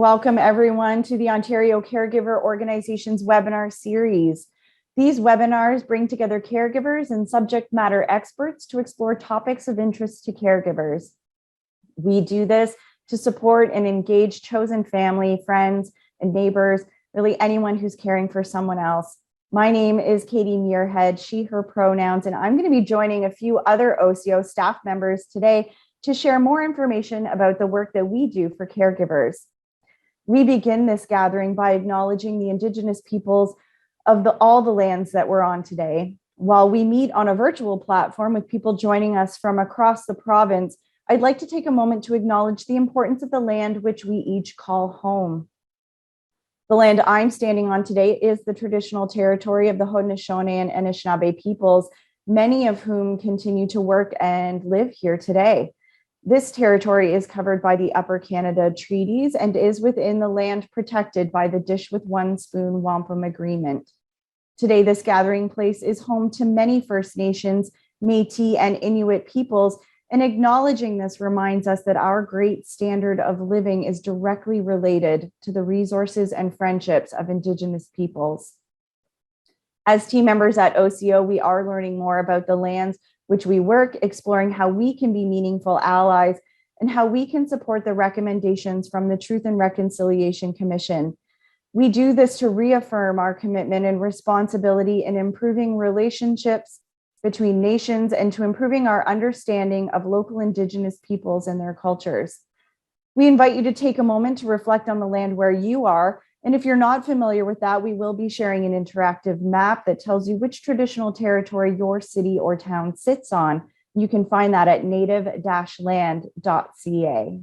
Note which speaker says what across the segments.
Speaker 1: Welcome everyone to the Ontario Caregiver Organization's webinar series. These webinars bring together caregivers and subject matter experts to explore topics of interest to caregivers. We do this to support and engage chosen family, friends, and neighbors, really anyone who's caring for someone else. My name is Katie Muirhead, she, her pronouns, and I'm going to be joining a few other OCO staff members today to share more information about the work that we do for caregivers. We begin this gathering by acknowledging the Indigenous peoples of all the lands that we're on today. While we meet on a virtual platform with people joining us from across the province, I'd like to take a moment to acknowledge the importance of the land which we each call home. The land I'm standing on today is the traditional territory of the Haudenosaunee and Anishinaabe peoples, many of whom continue to work and live here today. This territory is covered by the Upper Canada Treaties and is within the land protected by the Dish with One Spoon Wampum Agreement. Today, this gathering place is home to many First Nations, Métis, and Inuit peoples, and acknowledging this reminds us that our great standard of living is directly related to the resources and friendships of Indigenous peoples. As team members at OCO, we are learning more about the lands which we work, exploring how we can be meaningful allies and how we can support the recommendations from the Truth and Reconciliation Commission. We do this to reaffirm our commitment and responsibility in improving relationships between nations and to improving our understanding of local Indigenous peoples and their cultures. We invite you to take a moment to reflect on the land where you are. And if you're not familiar with that, we will be sharing an interactive map that tells you which traditional territory your city or town sits on. You can find that at native-land.ca.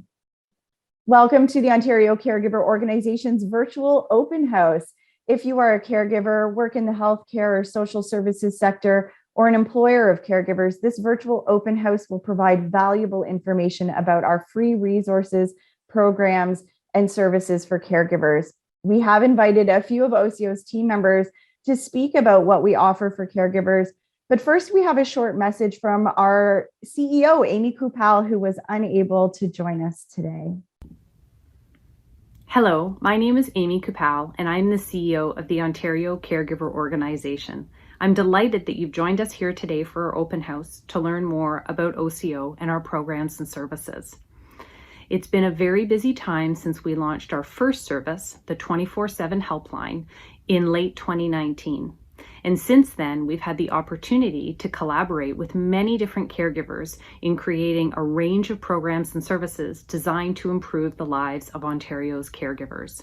Speaker 1: Welcome to the Ontario Caregiver Organization's virtual open house. If you are a caregiver, work in the healthcare or social services sector, or an employer of caregivers, this virtual open house will provide valuable information about our free resources, programs, and services for caregivers. We have invited a few of OCO's team members to speak about what we offer for caregivers. But first, we have a short message from our CEO, Amy Kupal, who was unable to join us today.
Speaker 2: Hello, my name is Amy Kupal, and I'm the CEO of the Ontario Caregiver Organization. I'm delighted that you've joined us here today for our open house to learn more about OCO and our programs and services. It's been a very busy time since we launched our first service, the 24/7 Helpline, in late 2019. And since then, we've had the opportunity to collaborate with many different caregivers in creating a range of programs and services designed to improve the lives of Ontario's caregivers.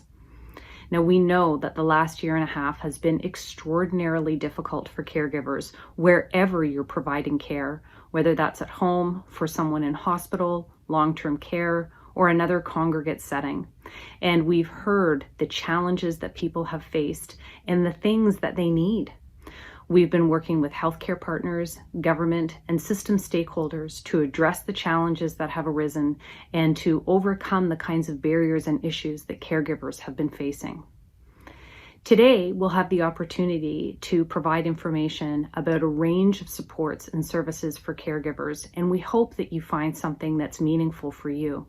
Speaker 2: Now, we know that the last year and a half has been extraordinarily difficult for caregivers wherever you're providing care, whether that's at home, for someone in hospital, long-term care, or another congregate setting. And we've heard the challenges that people have faced and the things that they need. We've been working with healthcare partners, government, and system stakeholders to address the challenges that have arisen and to overcome the kinds of barriers and issues that caregivers have been facing. Today, we'll have the opportunity to provide information about a range of supports and services for caregivers, and we hope that you find something that's meaningful for you.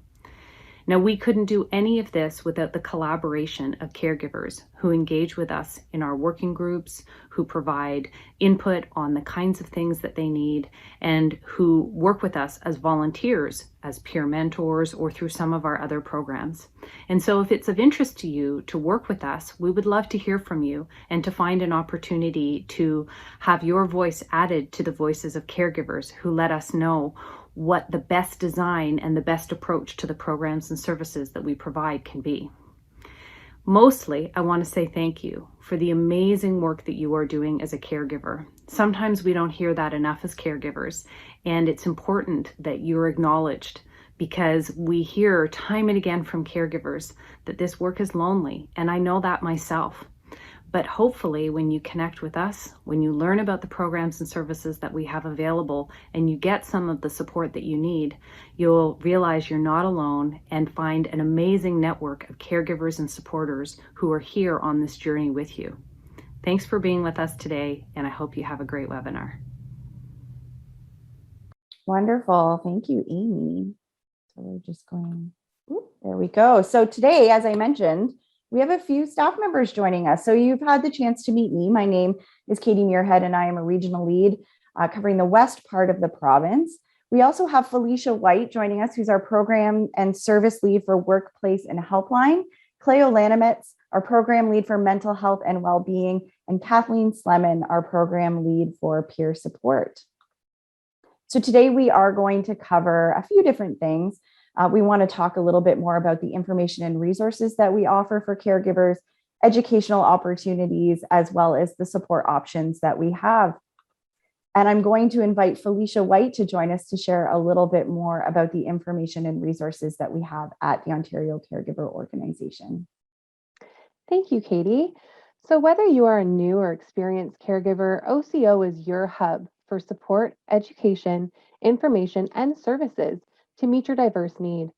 Speaker 2: Now, we couldn't do any of this without the collaboration of caregivers who engage with us in our working groups, who provide input on the kinds of things that they need, and who work with us as volunteers, as peer mentors, or through some of our other programs. And so if it's of interest to you to work with us, we would love to hear from you and to find an opportunity to have your voice added to the voices of caregivers who let us know what the best design and the best approach to the programs and services that we provide can be. Mostly, I want to say thank you for the amazing work that you are doing as a caregiver. Sometimes we don't hear that enough as caregivers, and it's important that you're acknowledged because we hear time and again from caregivers that this work is lonely, and I know that myself. But hopefully when you connect with us, when you learn about the programs and services that we have available and you get some of the support that you need, you'll realize you're not alone and find an amazing network of caregivers and supporters who are here on this journey with you. Thanks for being with us today, and I hope you have a great webinar.
Speaker 1: Wonderful. Thank you, Amy. So we're just going, There we go. So today, as I mentioned, we have a few staff members joining us. So you've had the chance to meet me. My name is Katie Muirhead, and I am a regional lead covering the west part of the province. We also have Felicia White joining us, who's our program and service lead for Workplace and Helpline, Cleo Lanimitz, our program lead for mental health and well-being, and Kathleen Sleman, our program lead for peer support. So today we are going to cover a few different things. We want to talk a little bit more about the information and resources that we offer for caregivers, educational opportunities, as well as the support options that we have. And I'm going to invite Felicia White to join us to share a little bit more about the information and resources that we have at the Ontario Caregiver Organization.
Speaker 3: Thank you, Katie. So whether you are a new or experienced caregiver, OCO is your hub for support, education, information, and services to meet your diverse need.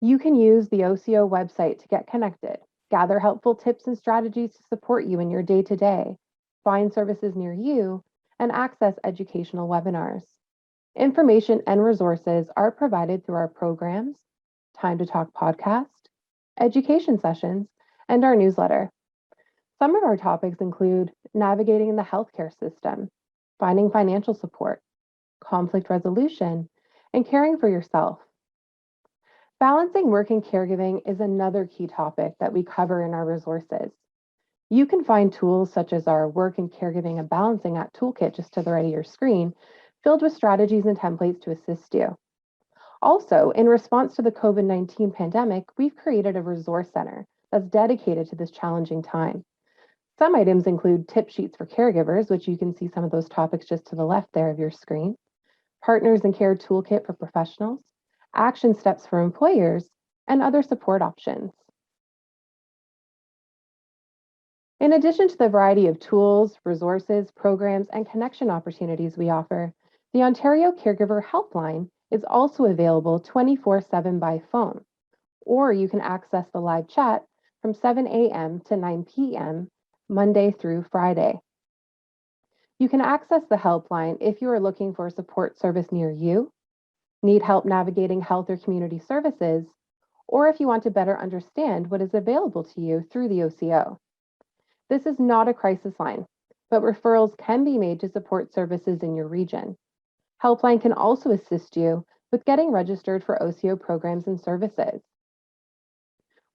Speaker 3: You can use the OCO website to get connected, gather helpful tips and strategies to support you in your day-to-day, find services near you, and access educational webinars. Information and resources are provided through our programs, Time to Talk podcast, education sessions, and our newsletter. Some of our topics include navigating the healthcare system, finding financial support, conflict resolution, and caring for yourself. Balancing work and caregiving is another key topic that we cover in our resources. You can find tools such as our Work and Caregiving and Balancing Act toolkit just to the right of your screen, filled with strategies and templates to assist you. Also, in response to the COVID-19 pandemic, we've created a resource center that's dedicated to this challenging time. Some items include tip sheets for caregivers, which you can see some of those topics just to the left there of your screen, Partners in Care toolkit for professionals, action steps for employers, and other support options. In addition to the variety of tools, resources, programs, and connection opportunities we offer, the Ontario Caregiver Helpline is also available 24/7 by phone, or you can access the live chat from 7 a.m. to 9 p.m. Monday through Friday. You can access the helpline if you are looking for a support service near you, need help navigating health or community services, or if you want to better understand what is available to you through the OCO. This is not a crisis line, but referrals can be made to support services in your region. Helpline can also assist you with getting registered for OCO programs and services.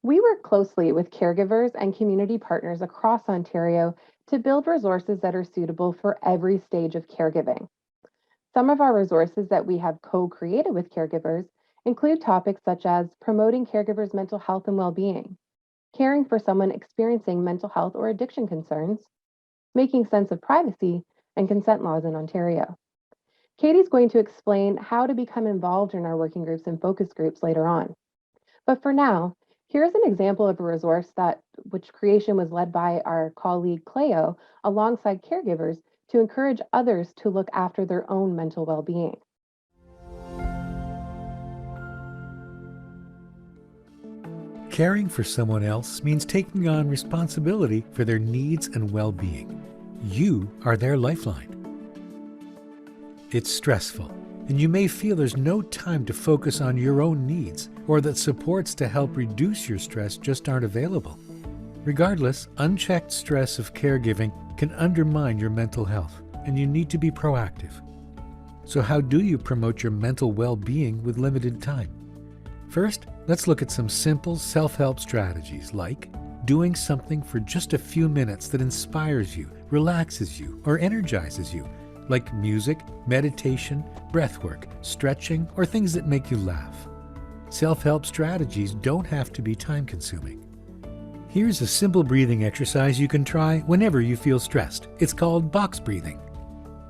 Speaker 3: We work closely with caregivers and community partners across Ontario to build resources that are suitable for every stage of caregiving. Some of our resources that we have co-created with caregivers include topics such as promoting caregivers' mental health and well-being, caring for someone experiencing mental health or addiction concerns, making sense of privacy, and consent laws in Ontario. Katie's going to explain how to become involved in our working groups and focus groups later on. But for now, here's an example of a resource which creation was led by our colleague Cleo alongside caregivers to encourage others to look after their own mental well-being.
Speaker 4: Caring for someone else means taking on responsibility for their needs and well-being. You are their lifeline. It's stressful, and you may feel there's no time to focus on your own needs, or that supports to help reduce your stress just aren't available. Regardless, unchecked stress of caregiving can undermine your mental health, and you need to be proactive. So how do you promote your mental well-being with limited time? First, let's look at some simple self-help strategies like doing something for just a few minutes that inspires you, relaxes you, or energizes you, like music, meditation, breathwork, stretching, or things that make you laugh. Self-help strategies don't have to be time-consuming. Here's a simple breathing exercise you can try whenever you feel stressed. It's called box breathing.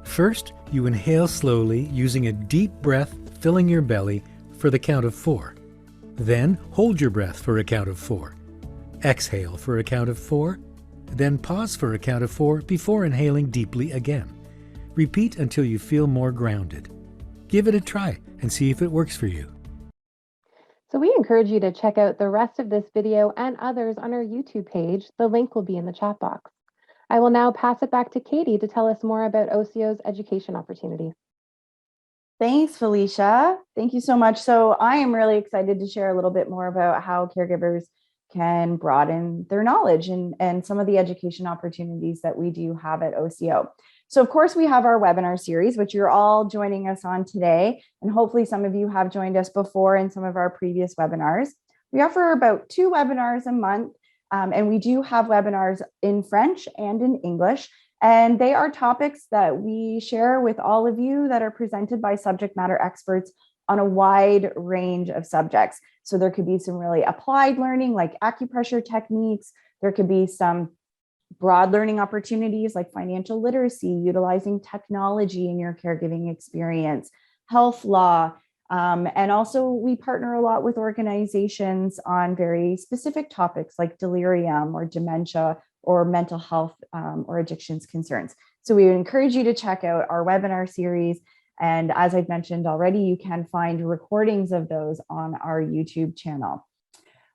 Speaker 4: First, you inhale slowly using a deep breath filling your belly for the count of 4. Then hold your breath for a count of 4. Exhale for a count of 4. Then pause for a count of 4 before inhaling deeply again. Repeat until you feel more grounded. Give it a try and see if it works for you.
Speaker 3: So we encourage you to check out the rest of this video and others on our YouTube page. The link will be in the chat box. I will now pass it back to Katie to tell us more about OCO's education opportunities.
Speaker 1: Thanks, Felicia. Thank you so much. So I am really excited to share a little bit more about how caregivers can broaden their knowledge and some of the education opportunities that we do have at OCO. So of course, we have our webinar series, which you're all joining us on today. And hopefully some of you have joined us before in some of our previous webinars. We offer about 2 webinars a month, and we do have webinars in French and in English. And they are topics that we share with all of you that are presented by subject matter experts on a wide range of subjects. So there could be some really applied learning like acupressure techniques. There could be some broad learning opportunities like financial literacy, utilizing technology in your caregiving experience, health law. And also we partner a lot with organizations on very specific topics like delirium or dementia or mental health or addictions concerns. So we would encourage you to check out our webinar series. And as I've mentioned already, you can find recordings of those on our YouTube channel.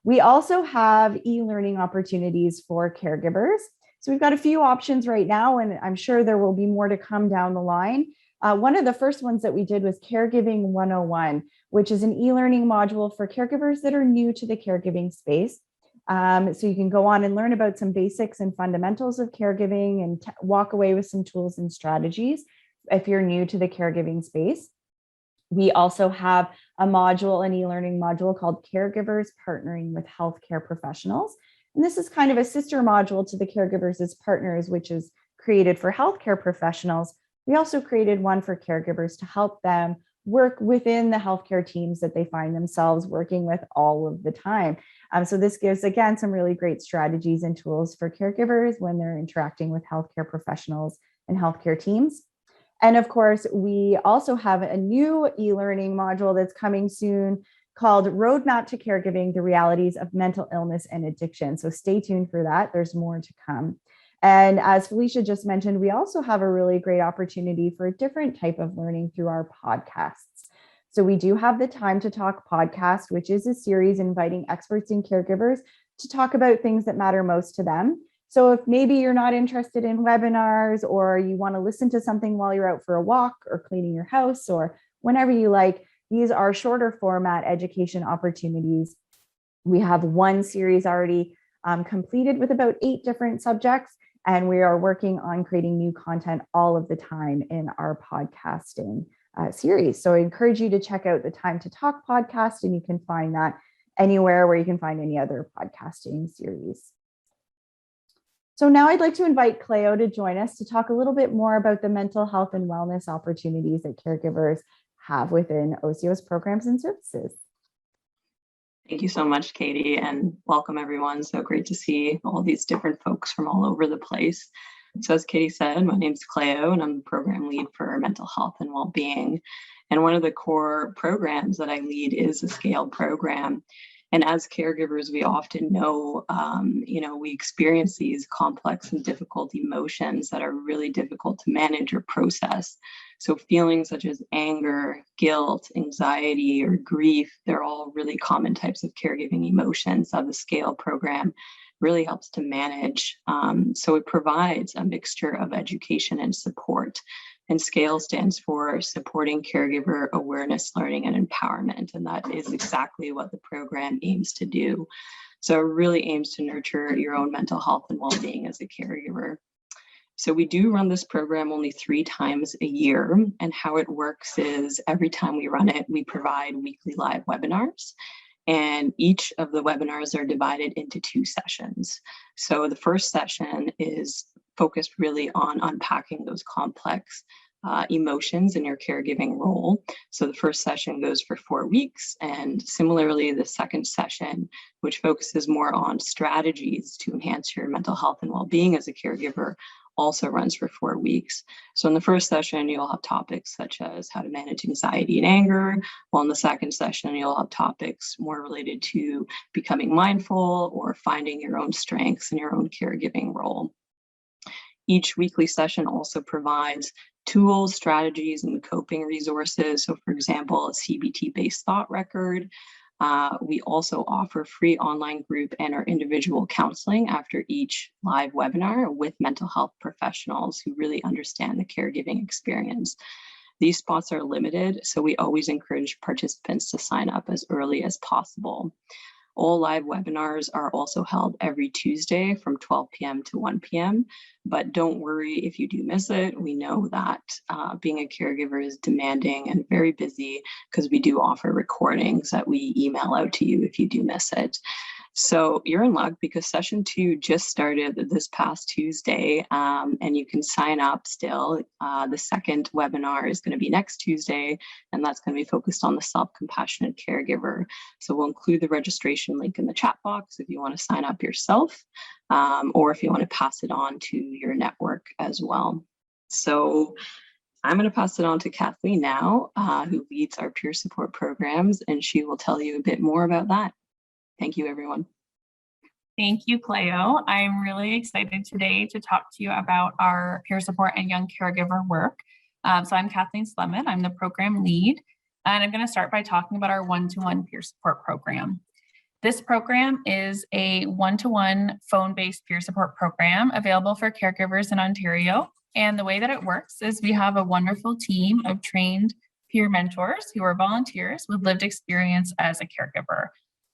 Speaker 1: We also have e-learning opportunities for caregivers. So we've got a few options right now, and I'm sure there will be more to come down the line. One of the first ones that we did was Caregiving 101, which is an e-learning module for caregivers that are new to the caregiving space. So you can go on and learn about some basics and fundamentals of caregiving and walk away with some tools and strategies if you're new to the caregiving space. We also have a module, an e-learning module called Caregivers Partnering with Healthcare Professionals. And this is kind of a sister module to the Caregivers as Partners, which is created for healthcare professionals. We also created one for caregivers to help them work within the healthcare teams that they find themselves working with all of the time. So this gives, again, some really great strategies and tools for caregivers when they're interacting with healthcare professionals and healthcare teams. And of course, we also have a new e-learning module that's coming soon called Roadmap to Caregiving, the Realities of Mental Illness and Addiction. So stay tuned for that. There's more to come. And as Felicia just mentioned, we also have a really great opportunity for a different type of learning through our podcasts. So we do have the Time to Talk podcast, which is a series inviting experts and caregivers to talk about things that matter most to them. So if maybe you're not interested in webinars, or you want to listen to something while you're out for a walk or cleaning your house or whenever you like, these are shorter format education opportunities. We have one series already completed with about 8 different subjects, and we are working on creating new content all of the time in our podcasting series. So I encourage you to check out the Time to Talk podcast, and you can find that anywhere where you can find any other podcasting series. So now I'd like to invite Cleo to join us to talk a little bit more about the mental health and wellness opportunities that caregivers have within OCO's programs and services.
Speaker 5: Thank you so much, Katie, and welcome everyone. So great to see all these different folks from all over the place. So as Katie said, my name's Cleo, and I'm the program lead for mental health and well-being. And one of the core programs that I lead is a SCALE program. And as caregivers, we often know, we experience these complex and difficult emotions that are really difficult to manage or process. So feelings such as anger, guilt, anxiety, or grief, they're all really common types of caregiving emotions that the SCALE program really helps to manage. So it provides a mixture of education and support. And SCALE stands for Supporting Caregiver Awareness, Learning, and Empowerment. And that is exactly what the program aims to do. So it really aims to nurture your own mental health and well-being as a caregiver. So we do run this program only 3 times a year. And how it works is every time we run it, we provide weekly live webinars. And each of the webinars are divided into 2 sessions. So the first session is focused really on unpacking those complex emotions in your caregiving role. So the first session goes for 4 weeks. And similarly, the second session, which focuses more on strategies to enhance your mental health and well-being as a caregiver, also runs for 4 weeks. So in the first session, you'll have topics such as how to manage anxiety and anger, while in the second session, you'll have topics more related to becoming mindful or finding your own strengths in your own caregiving role. Each weekly session also provides tools, strategies, and coping resources. So for example, a CBT-based thought record. We also offer free online group and our individual counseling after each live webinar with mental health professionals who really understand the caregiving experience. These spots are limited, so we always encourage participants to sign up as early as possible. All live webinars are also held every Tuesday from 12 p.m. to 1 p.m. But don't worry if you do miss it. We know that being a caregiver is demanding and very busy, because we do offer recordings that we email out to you if you do miss it. So you're in luck, because session 2 just started this past Tuesday, and you can sign up still. The second webinar is going to be next Tuesday, and that's going to be focused on the self-compassionate caregiver. So we'll include the registration link in the chat box if you want to sign up yourself, or if you want to pass it on to your network as well. So I'm going to pass it on to Kathleen now, who leads our peer support programs, and she will tell you a bit more about that. Thank you, everyone.
Speaker 6: Thank you, Cleo. I'm really excited today to talk to you about our peer support and young caregiver work. So I'm Kathleen Slemon. I'm the program lead, and I'm going to start by talking about our one-to-one peer support program. This program is a one-to-one phone-based peer support program available for caregivers in Ontario. And the way that it works is we have a wonderful team of trained peer mentors who are volunteers with lived experience as a caregiver.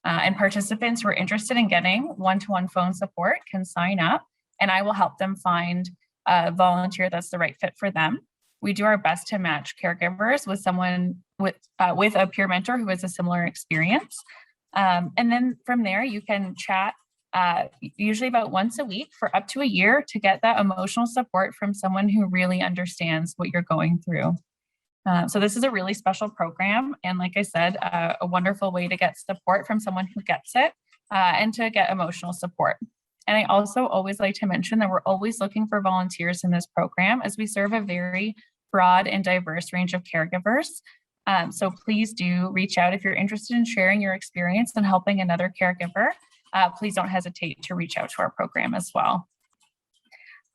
Speaker 6: And participants who are interested in getting one-to-one phone support can sign up, and I will help them find a volunteer that's the right fit for them. We do our best to match caregivers with someone with a peer mentor who has a similar experience. And then from there, you can chat usually about once a week for up to a year to get that emotional support from someone who really understands what you're going through. So this is a really special program, and like I said, a wonderful way to get support from someone who gets it and to get emotional support. And I also always like to mention that we're always looking for volunteers in this program, as we serve a very broad and diverse range of caregivers. So please do reach out if you're interested in sharing your experience and helping another caregiver. Please don't hesitate to reach out to our program as well.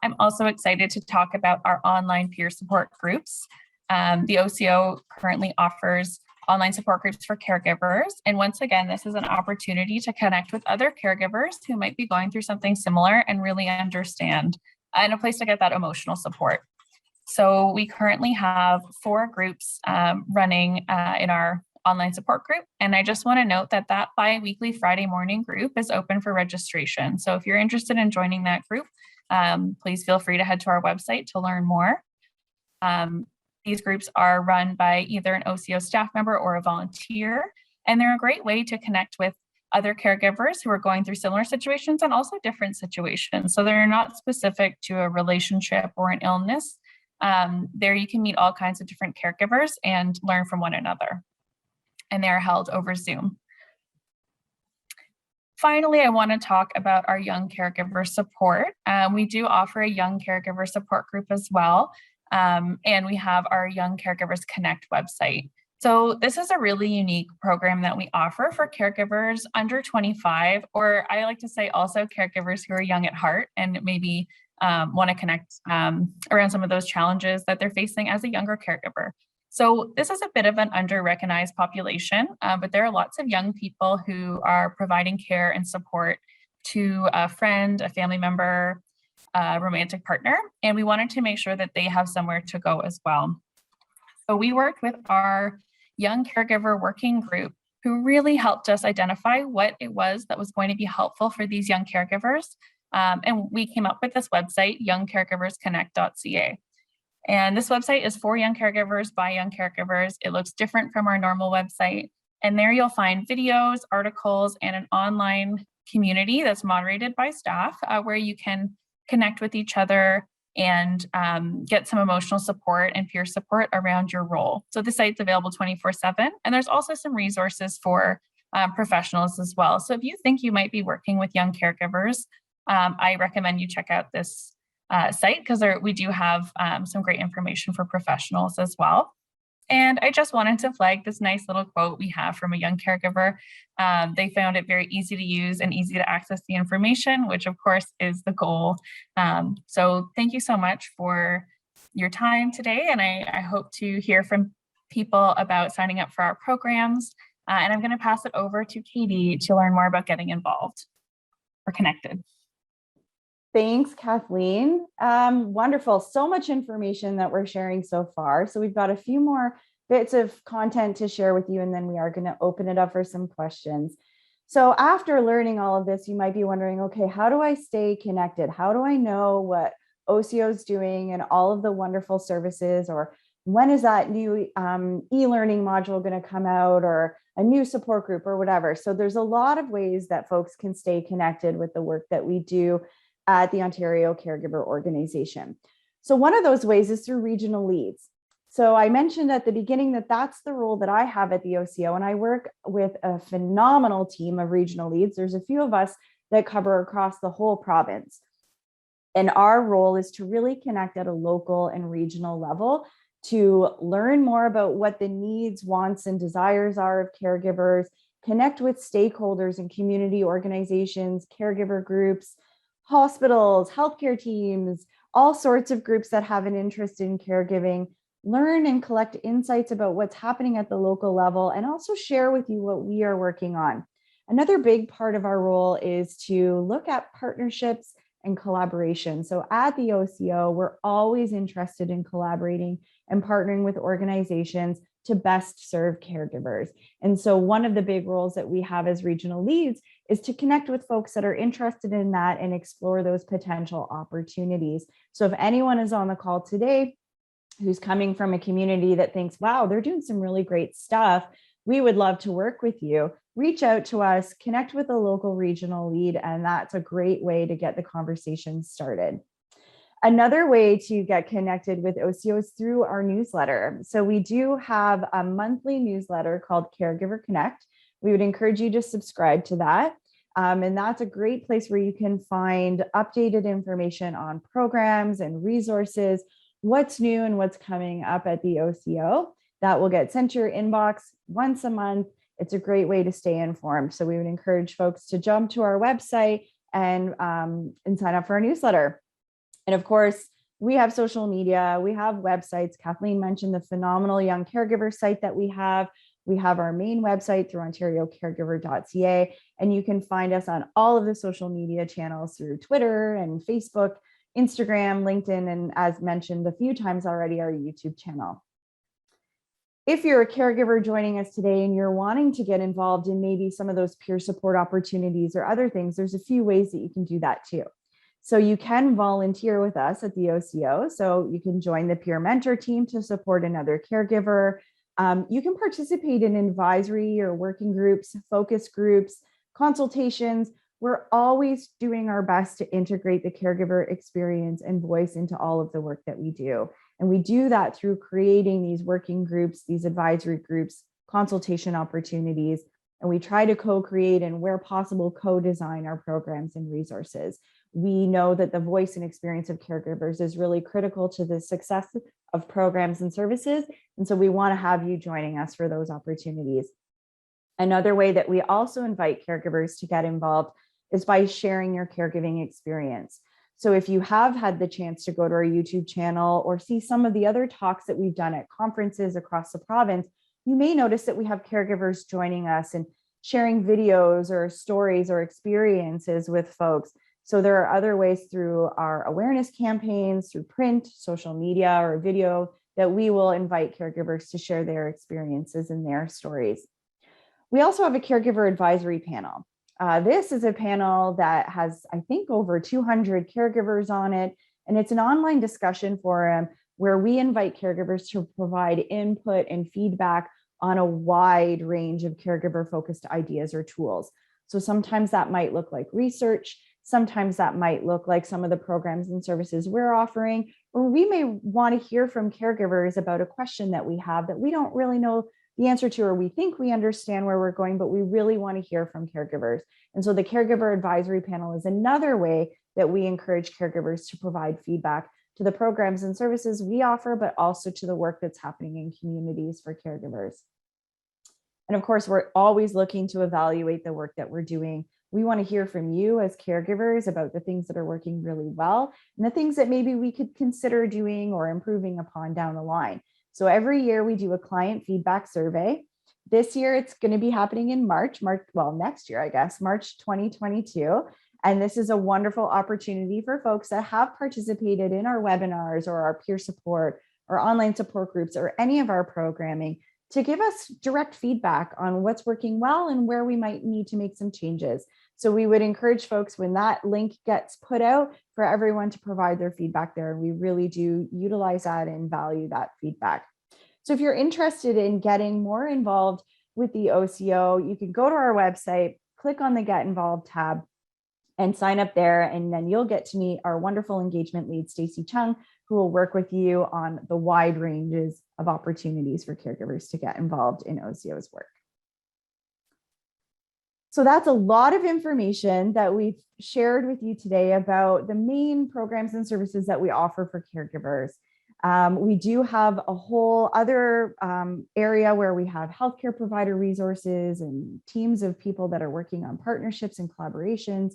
Speaker 6: I'm also excited to talk about our online peer support groups. The OCO currently offers online support groups for caregivers. And once again, this is an opportunity to connect with other caregivers who might be going through something similar and really understand, and a place to get that emotional support. So we currently have 4 groups running in our online support group. And I just want to note that that bi-weekly Friday morning group is open for registration. So if you're interested in joining that group, please feel free to head to our website to learn more. These groups are run by either an OCO staff member or a volunteer, and they're a great way to connect with other caregivers who are going through similar situations and also different situations. So they're not specific to a relationship or an illness. There you can meet all kinds of different caregivers and learn from one another. And they're held over Zoom. Finally, I want to talk about our young caregiver support. We do offer a young caregiver support group as well. And we have our Young Caregivers Connect website. So this is a really unique program that we offer for caregivers under 25, or I like to say also caregivers who are young at heart and maybe want to connect around some of those challenges that they're facing as a younger caregiver. So this is a bit of an under-recognized population, but there are lots of young people who are providing care and support to a friend, a family member, a romantic partner, and we wanted to make sure that they have somewhere to go as well. So we worked with our Young Caregiver Working Group, who really helped us identify what it was that was going to be helpful for these young caregivers. And we came up with this website, youngcaregiversconnect.ca. And this website is for young caregivers by young caregivers. It looks different from our normal website. And there you'll find videos, articles, and an online community that's moderated by staff where you can connect with each other and get some emotional support and peer support around your role. So the site's available 24/7, and there's also some resources for professionals as well. So if you think you might be working with young caregivers, I recommend you check out this site, because we do have some great information for professionals as well. And I just wanted to flag this nice little quote we have from a young caregiver. They found it very easy to use and easy to access the information, which of course is the goal. So thank you so much for your time today. And I hope to hear from people about signing up for our programs. And I'm going to pass it over to Katie to learn more about getting involved or connected.
Speaker 1: Thanks, Kathleen. Wonderful. So much information that we're sharing so far. So we've got a few more bits of content to share with you, and then we are going to open it up for some questions. So after learning all of this, you might be wondering, okay, how do I stay connected? How do I know what OCO is doing and all of the wonderful services, or when is that new e-learning module going to come out, or a new support group or whatever? So there's a lot of ways that folks can stay connected with the work that we do at the Ontario Caregiver Organization. So one of those ways is through regional leads. So I mentioned at the beginning that that's the role that I have at the OCO, and I work with a phenomenal team of regional leads. There's a few of us that cover across the whole province. And our role is to really connect at a local and regional level to learn more about what the needs, wants, and desires are of caregivers, connect with stakeholders and community organizations, caregiver groups, hospitals, healthcare teams, all sorts of groups that have an interest in caregiving, learn and collect insights about what's happening at the local level, and also share with you what we are working on. Another big part of our role is to look at partnerships and collaboration. So at the OCO, we're always interested in collaborating and partnering with organizations to best serve caregivers. And so one of the big roles that we have as regional leads is to connect with folks that are interested in that and explore those potential opportunities. So if anyone is on the call today who's coming from a community that thinks, wow, they're doing some really great stuff, we would love to work with you, reach out to us, connect with a local regional lead, and that's a great way to get the conversation started. Another way to get connected with OCO is through our newsletter. So we do have a monthly newsletter called Caregiver Connect. We would encourage you to subscribe to that. And that's a great place where you can find updated information on programs and resources, what's new and what's coming up at the OCO. That will get sent to your inbox once a month. It's a great way to stay informed. So we would encourage folks to jump to our website and sign up for our newsletter. And of course, we have social media, we have websites. Kathleen mentioned the phenomenal young caregiver site that we have. We have our main website through ontariocaregiver.ca, and you can find us on all of the social media channels through Twitter and Facebook, Instagram, LinkedIn, and as mentioned a few times already, our YouTube channel. If you're a caregiver joining us today and you're wanting to get involved in maybe some of those peer support opportunities or other things, there's a few ways that you can do that too. So you can volunteer with us at the OCO. So you can join the peer mentor team to support another caregiver. You can participate in advisory or working groups, focus groups, consultations. We're always doing our best to integrate the caregiver experience and voice into all of the work that we do. And we do that through creating these working groups, these advisory groups, consultation opportunities, and we try to co-create and where possible co-design our programs and resources. We know that the voice and experience of caregivers is really critical to the success of programs and services. And so we want to have you joining us for those opportunities. Another way that we also invite caregivers to get involved is by sharing your caregiving experience. So if you have had the chance to go to our YouTube channel or see some of the other talks that we've done at conferences across the province, you may notice that we have caregivers joining us and sharing videos or stories or experiences with folks. So there are other ways through our awareness campaigns, through print, social media, or video that we will invite caregivers to share their experiences and their stories. We also have a caregiver advisory panel. This is a panel that has, I think, over 200 caregivers on it, and it's an online discussion forum where we invite caregivers to provide input and feedback on a wide range of caregiver-focused ideas or tools. So sometimes that might look like research, sometimes that might look like some of the programs and services we're offering, or we may want to hear from caregivers about a question that we have that we don't really know the answer to, or we think we understand where we're going, but we really want to hear from caregivers. And so the caregiver advisory panel is another way that we encourage caregivers to provide feedback to the programs and services we offer, but also to the work that's happening in communities for caregivers. And of course, we're always looking to evaluate the work that we're doing. We want to hear from you as caregivers about the things that are working really well and the things that maybe we could consider doing or improving upon down the line. So every year we do a client feedback survey. This year it's going to be happening in March, well, next year, I guess, March 2022. And this is a wonderful opportunity for folks that have participated in our webinars or our peer support or online support groups or any of our programming to give us direct feedback on what's working well and where we might need to make some changes. So we would encourage folks when that link gets put out for everyone to provide their feedback there. We really do utilize that and value that feedback. So if you're interested in getting more involved with the OCO, you can go to our website, click on the Get Involved tab, and sign up there, and then you'll get to meet our wonderful engagement lead, Stacey Chung, who will work with you on the wide ranges of opportunities for caregivers to get involved in OCO's work. So that's a lot of information that we've shared with you today about the main programs and services that we offer for caregivers. We do have a whole other area where we have healthcare provider resources and teams of people that are working on partnerships and collaborations.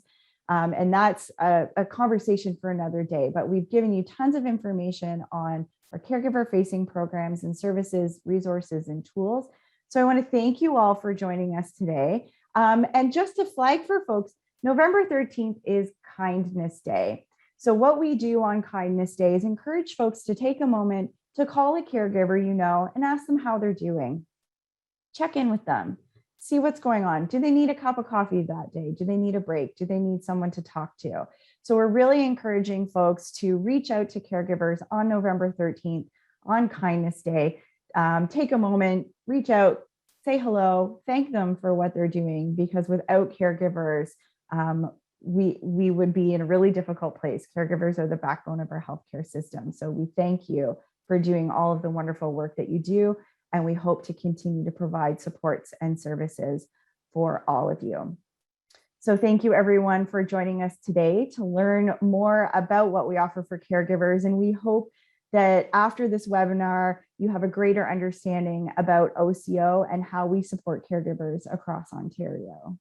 Speaker 1: And that's a conversation for another day, but we've given you tons of information on our caregiver facing programs and services, resources, and tools. So I want to thank you all for joining us today. And just to flag for folks, November 13th is Kindness Day. So what we do on Kindness Day is encourage folks to take a moment to call a caregiver you know and ask them how they're doing. Check in with them. See what's going on. Do they need a cup of coffee that day? Do they need a break? Do they need someone to talk to? So we're really encouraging folks to reach out to caregivers on November 13th on Kindness Day. Take a moment, reach out, say hello, thank them for what they're doing, because without caregivers, we would be in a really difficult place. Caregivers are the backbone of our healthcare system. So we thank you for doing all of the wonderful work that you do. And we hope to continue to provide supports and services for all of you. So thank you everyone for joining us today to learn more about what we offer for caregivers. And we hope that after this webinar, you have a greater understanding about OCO and how we support caregivers across Ontario.